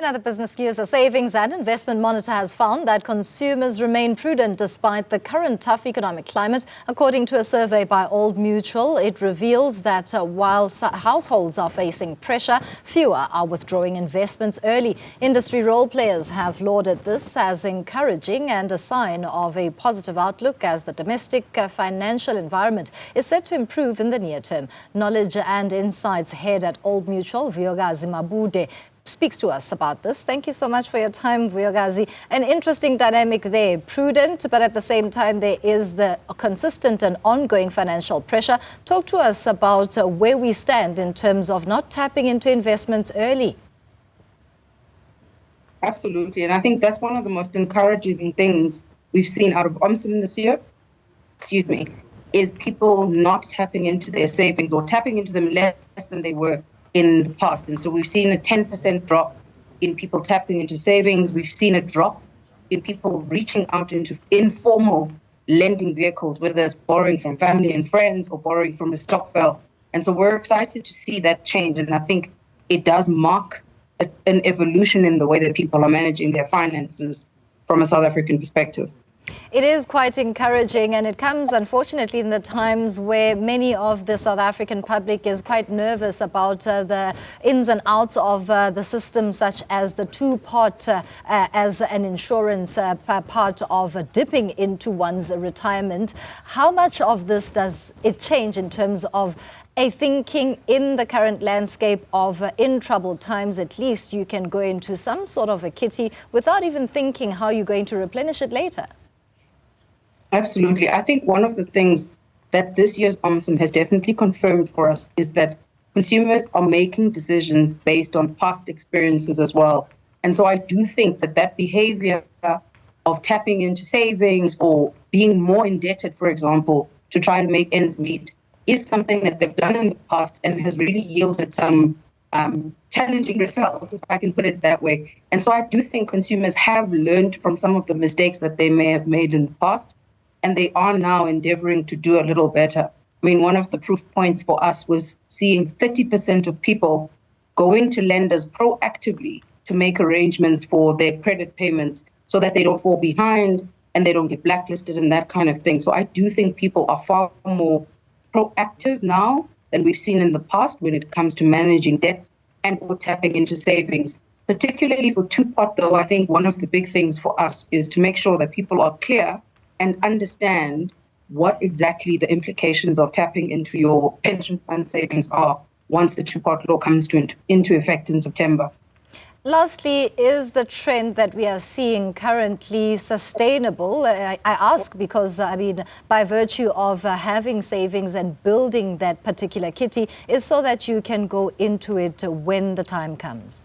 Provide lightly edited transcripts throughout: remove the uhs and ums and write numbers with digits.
In other business news, a savings and investment monitor has found that consumers remain prudent despite the current tough economic climate. According to a survey by Old Mutual, it reveals that while households are facing pressure, fewer are withdrawing investments early. Industry role players have lauded this as encouraging and a sign of a positive outlook as the domestic financial environment is set to improve in the near term. Knowledge and Insights head at Old Mutual, Vuyokazi Mabude, speaks to us about this. Thank you so much for your time, Vuyokazi. An interesting dynamic there, prudent, but at the same time there is the consistent and ongoing financial pressure. Talk to us about where we stand in terms of not tapping into investments early. Absolutely, and I think that's one of the most encouraging things we've seen out of OMSM this year, is people not tapping into their savings or tapping into them less than they were in the past. And so we've seen a 10% drop in people tapping into savings. We've seen a drop in people reaching out into informal lending vehicles, whether it's borrowing from family and friends or borrowing from the stokvel. And so we're excited to see that change. And I think it does mark an evolution in the way that people are managing their finances from a South African perspective. It is quite encouraging, and it comes, unfortunately, in the times where many of the South African public is quite nervous about the ins and outs of the system, such as the two-part as an insurance part of dipping into one's retirement. How much of this does it change in terms of a thinking in the current landscape of in troubled times? At least you can go into some sort of a kitty without even thinking how you're going to replenish it later. Absolutely. I think one of the things that this year's OMSM has definitely confirmed for us is that consumers are making decisions based on past experiences as well. And so I do think that that behavior of tapping into savings or being more indebted, for example, to try to make ends meet is something that they've done in the past and has really yielded some challenging results, if I can put it that way. And so I do think consumers have learned from some of the mistakes that they may have made in the past, and they are now endeavoring to do a little better. I mean, one of the proof points for us was seeing 30% of people going to lenders proactively to make arrangements for their credit payments so that they don't fall behind and they don't get blacklisted and that kind of thing. So I do think people are far more proactive now than we've seen in the past when it comes to managing debts and or tapping into savings. Particularly for two-part, though, I think one of the big things for us is to make sure that people are clear and understand what exactly the implications of tapping into your pension fund savings are once the two-part law comes into effect in September. Lastly, is the trend that we are seeing currently sustainable? I ask because, I mean, by virtue of having savings and building that particular kitty is so that you can go into it when the time comes.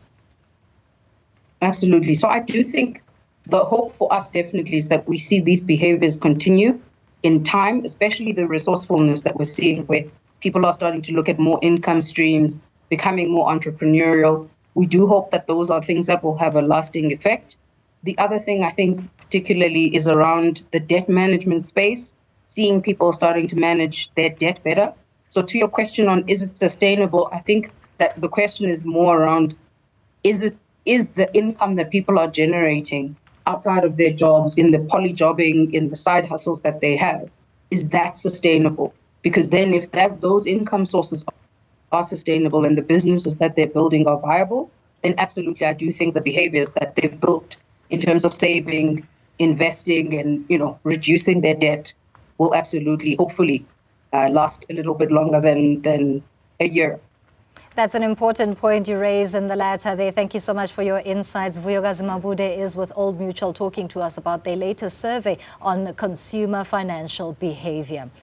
Absolutely. So I do think the hope for us definitely is that we see these behaviors continue in time, especially the resourcefulness that we're seeing where people are starting to look at more income streams, becoming more entrepreneurial. We do hope that those are things that will have a lasting effect. The other thing I think particularly is around the debt management space, seeing people starting to manage their debt better. So to your question on is it sustainable, I think that the question is more around is the income that people are generating outside of their jobs, in the polyjobbing, in the side hustles that they have, is that sustainable? Because then if those income sources are sustainable and the businesses that they're building are viable, then absolutely I do think the behaviors that they've built in terms of saving, investing and, reducing their debt will absolutely, hopefully, last a little bit longer than a year. That's an important point you raise in the latter there. Thank you so much for your insights. Vuyokazi Mabude is with Old Mutual talking to us about their latest survey on consumer financial behavior.